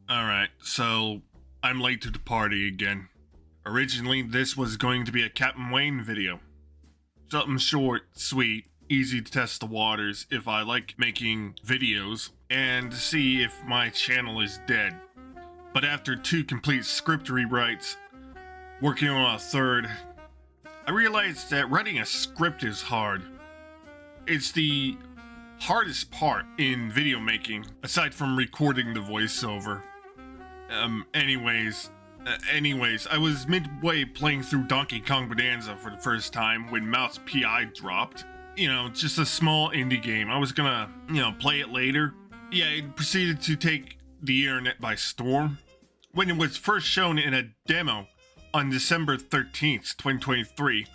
Alright, so I'm late to the party again. Originally, this was going to be a Captain Wayne video. Something short, sweet, easy to test the waters if I like making videos, and to see if my channel is dead. But after 2 complete script rewrites, working on a third, I realized that writing a script is hard. It's the hardest part in video making, aside from recording the voiceover. Anyways, I was midway playing through Donkey Kong Bonanza for the first time when Mouse PI dropped. You know, just a small indie game. I was gonna, play it later. Yeah, it proceeded to take the internet by storm. When it was first shown in a demo on December 13th, 2023,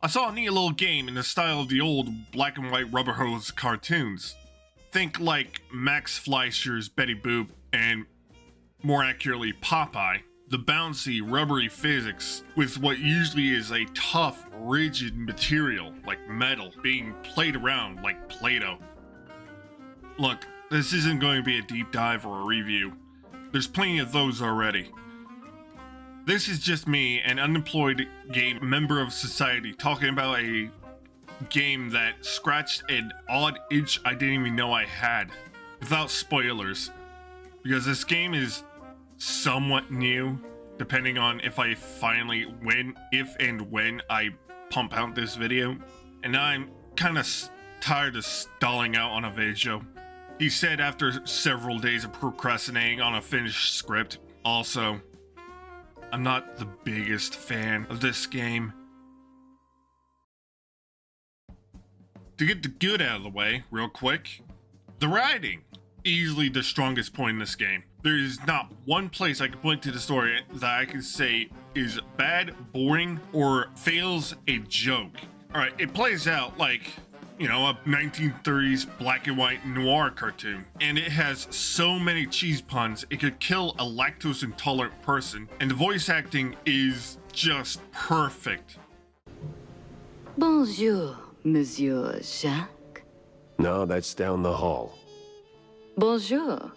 I saw a neat little game in the style of the old black and white Rubber Hose cartoons. Think like Max Fleischer's Betty Boop and, more accurately, Popeye. The bouncy, rubbery physics with what usually is a tough, rigid material like metal being played around like Play-Doh. Look, this isn't going to be a deep dive or a review. There's plenty of those already. This is just me, an unemployed game member of society, talking about a game that scratched an odd itch I didn't even know I had, without spoilers, because this game is somewhat new, depending on if I finally if and when I pump out this video, and I'm kind of tired of stalling out on a video. He said after several days of procrastinating on a finished script. Also, I'm not the biggest fan of this game. To get the good out of the way, real quick, the writing. Easily the strongest point in this game. There is not one place I can point to the story that I can say is bad, boring, or fails a joke. Alright, it plays out like, a 1930s black and white noir cartoon. And it has so many cheese puns, it could kill a lactose intolerant person. And the voice acting is just perfect. Bonjour, Monsieur Jacques. No, that's down the hall. Bonjour.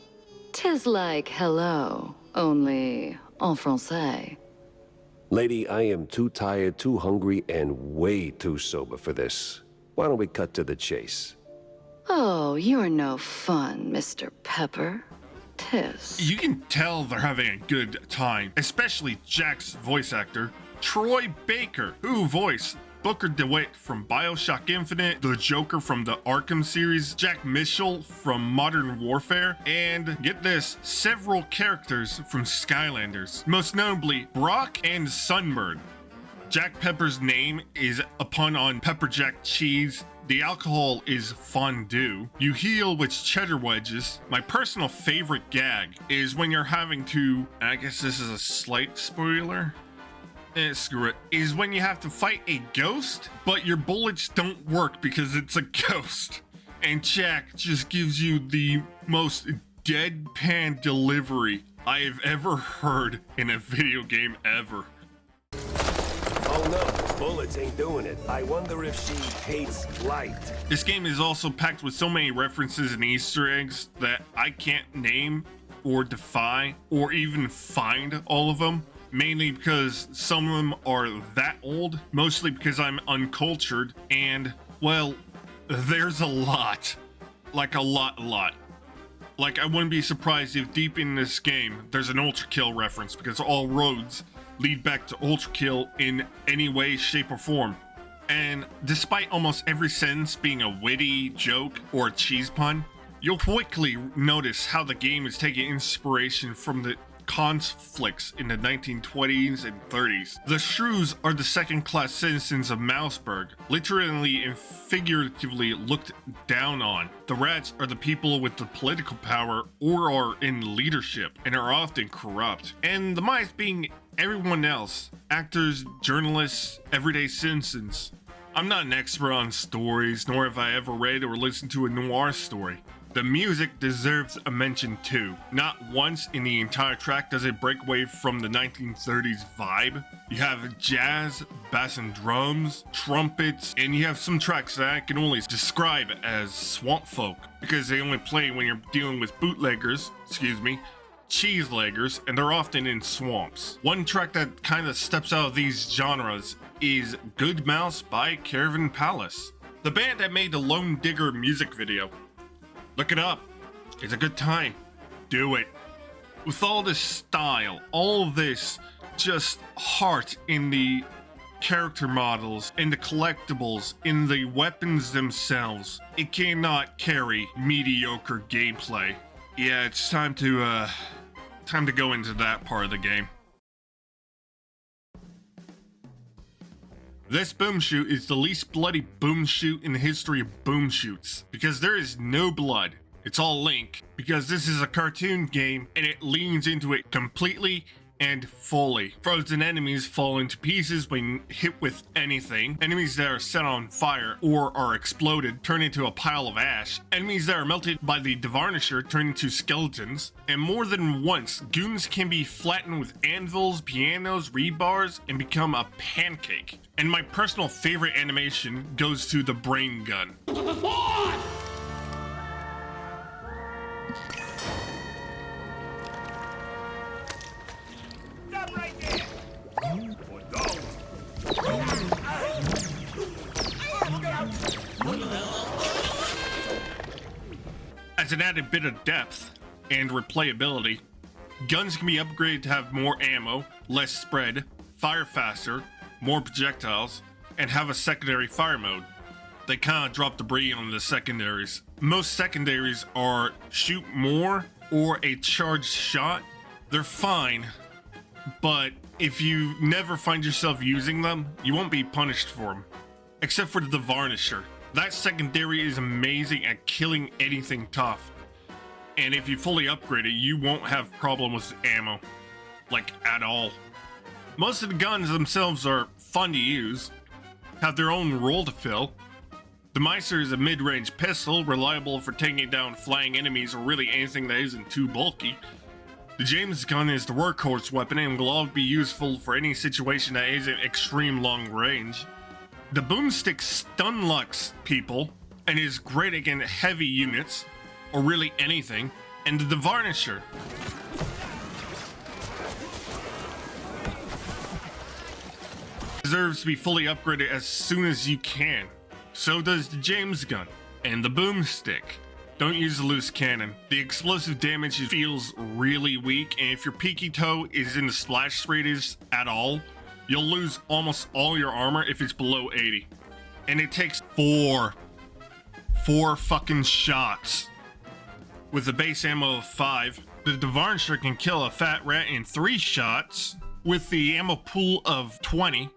'Tis like hello, only en français. Lady, I am too tired, too hungry, and way too sober for this. Why don't we cut to the chase? Oh, you're no fun, Mr. Pepper. 'Tis. You can tell they're having a good time, especially Jack's voice actor, Troy Baker, who voiced Booker DeWitt from BioShock Infinite, the Joker from the Arkham series, Jack Mitchell from Modern Warfare, and, get this, several characters from Skylanders, most notably Brock and Sunbird. Jack Pepper's name is a pun on pepper jack cheese. The alcohol is fondue. You heal with cheddar wedges. My personal favorite gag is when you're having to, and I guess this is a slight spoiler, screw it, is when you have to fight a ghost, but your bullets don't work because it's a ghost. And Jack just gives you the most deadpan delivery I have ever heard in a video game ever. Oh no, bullets ain't doing it. I wonder if she hates light. This game is also packed with so many references and Easter eggs that I can't name or define or even find all of them. Mainly because some of them are that old, mostly because I'm uncultured, and, well, there's a lot. Like a lot. Like, I wouldn't be surprised if deep in this game, there's an Ultra Kill reference, because all roads lead back to Ultra Kill in any way, shape, or form. And despite almost every sentence being a witty joke or a cheese pun, you'll quickly notice how the game is taking inspiration from the conflicts in the 1920s and 30s. The shrews are the second-class citizens of Mouseburg, literally and figuratively looked down on. The rats are the people with the political power or are in leadership and are often corrupt. And the mice being everyone else, actors, journalists, everyday citizens. I'm not an expert on stories, nor have I ever read or listened to a noir story. The music deserves a mention too. Not once in the entire track does it break away from the 1930s vibe. You have jazz, bass and drums, trumpets, and you have some tracks that I can only describe as swamp folk because they only play when you're dealing with bootleggers, cheeseleggers, and they're often in swamps. One track that kind of steps out of these genres is Good Mouse by Caravan Palace, the band that made the Lone Digger music video. Look it up. It's a good time. Do it. With all this style, all this just heart in the character models, in the collectibles, in the weapons themselves, it cannot carry mediocre gameplay. Yeah, it's time to go into that part of the game. This boom shoot is the least bloody boom shoot in the history of boom shoots, because there is no blood. It's all Link, because this is a cartoon game and it leans into it completely and fully. Frozen enemies fall into pieces when hit with anything. Enemies that are set on fire or are exploded turn into a pile of ash. Enemies that are melted by the Devarnisher turn into skeletons. And more than once, goons can be flattened with anvils, pianos, rebars, and become a pancake. And my personal favorite animation goes to the brain gun. As an added bit of depth and replayability, guns can be upgraded to have more ammo, less spread, fire faster, more projectiles, and have a secondary fire mode. They kind of drop debris on the secondaries. Most secondaries are shoot more or a charged shot. They're fine, but if you never find yourself using them, you won't be punished for them. Except for the Varnisher. That secondary is amazing at killing anything tough. And if you fully upgrade it, you won't have problem with ammo. Like, at all. Most of the guns themselves are fun to use, have their own role to fill. The Meister is a mid-range pistol, reliable for taking down flying enemies or really anything that isn't too bulky. The James gun is the workhorse weapon and will always be useful for any situation that isn't extreme long range. The boomstick stun locks people and is great against heavy units, or really anything, and the Devarnisher deserves to be fully upgraded as soon as you can. So does the James gun and the boomstick. Don't use the loose cannon. The explosive damage feels really weak, and if your peaky toe is in the splash radius at all, you'll lose almost all your armor if it's below 80. And it takes four fucking shots. With a base ammo of 5, the Devarnisher can kill a fat rat in 3 shots. With the ammo pool of 20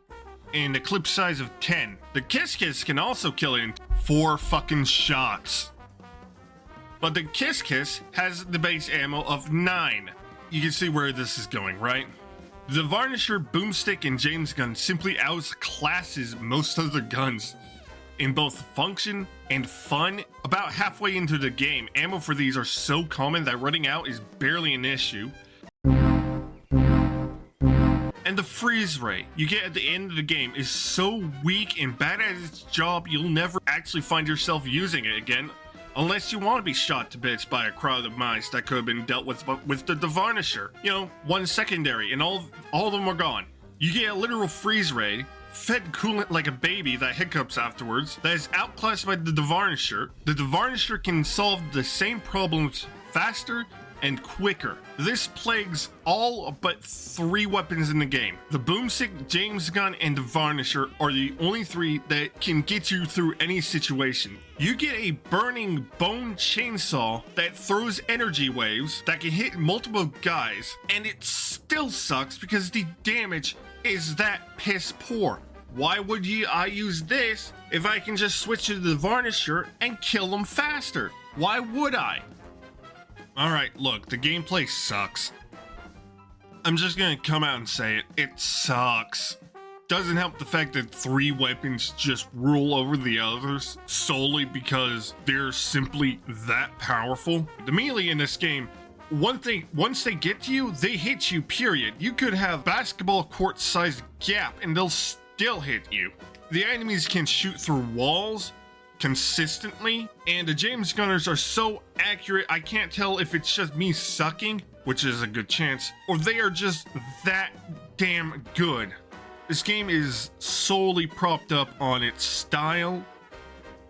and a clip size of 10. The Kiss Kiss can also kill it in 4 fucking shots. But the Kiss Kiss has the base ammo of 9. You can see where this is going, right? The Varnisher, Boomstick, and James gun simply outclasses most of the guns in both function and fun. About halfway into the game, ammo for these are so common that running out is barely an issue. And the freeze ray you get at the end of the game is so weak and bad at its job, you'll never actually find yourself using it again. Unless you want to be shot to bits by a crowd of mice that could have been dealt with the Devarnisher. You know, one secondary and all of them are gone. You get a literal freeze ray, fed coolant like a baby that hiccups afterwards, that is outclassed by the Devarnisher. The Devarnisher can solve the same problems faster and quicker. This plagues all but 3 weapons in the game. The Boomstick, James gun, and the Varnisher are the only 3 that can get you through any situation. You get a burning bone chainsaw that throws energy waves that can hit multiple guys, and it still sucks because the damage is that piss poor. Why would I use this if I can just switch to the Varnisher and kill them faster? Why would I? Alright, look, the gameplay sucks. I'm just gonna come out and say it. It sucks. Doesn't help the fact that 3 weapons just rule over the others solely because they're simply that powerful. The melee in this game, one thing, once they get to you, they hit you, period. You could have basketball court sized gap and they'll still hit you. The enemies can shoot through walls, consistently, and the James Gunners are so accurate, I can't tell if it's just me sucking, which is a good chance, or they are just that damn good. This game is solely propped up on its style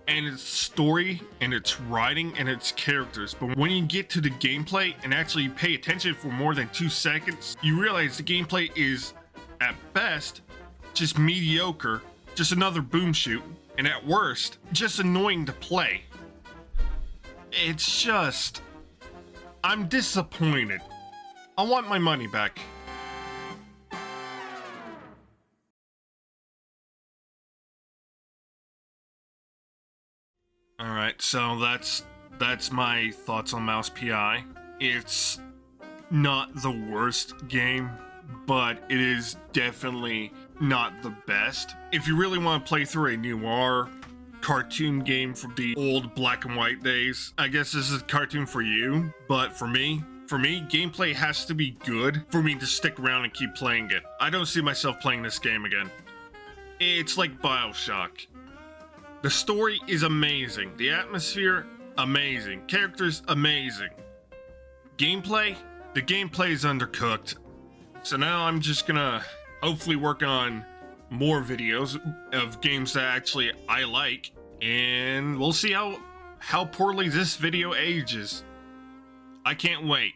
and its story and its writing and its characters, but when you get to the gameplay and actually pay attention for more than 2 seconds, you realize the gameplay is, at best, just mediocre, just another boom shoot, and at worst, just annoying to play. It's just... I'm disappointed. I want my money back. Alright, so that's my thoughts on Mouse PI. It's not the worst game, but it is definitely not the best. If you really want to play through a noir cartoon game from the old black and white days, I guess this is a cartoon for you. But for me, gameplay has to be good for me to stick around and keep playing it. I don't see myself playing this game again. It's like BioShock. The story is amazing. The atmosphere, amazing. Characters, amazing. Gameplay? The gameplay is undercooked. So now I'm just gonna hopefully work on more videos of games that actually I like, and we'll see how poorly this video ages. I can't wait.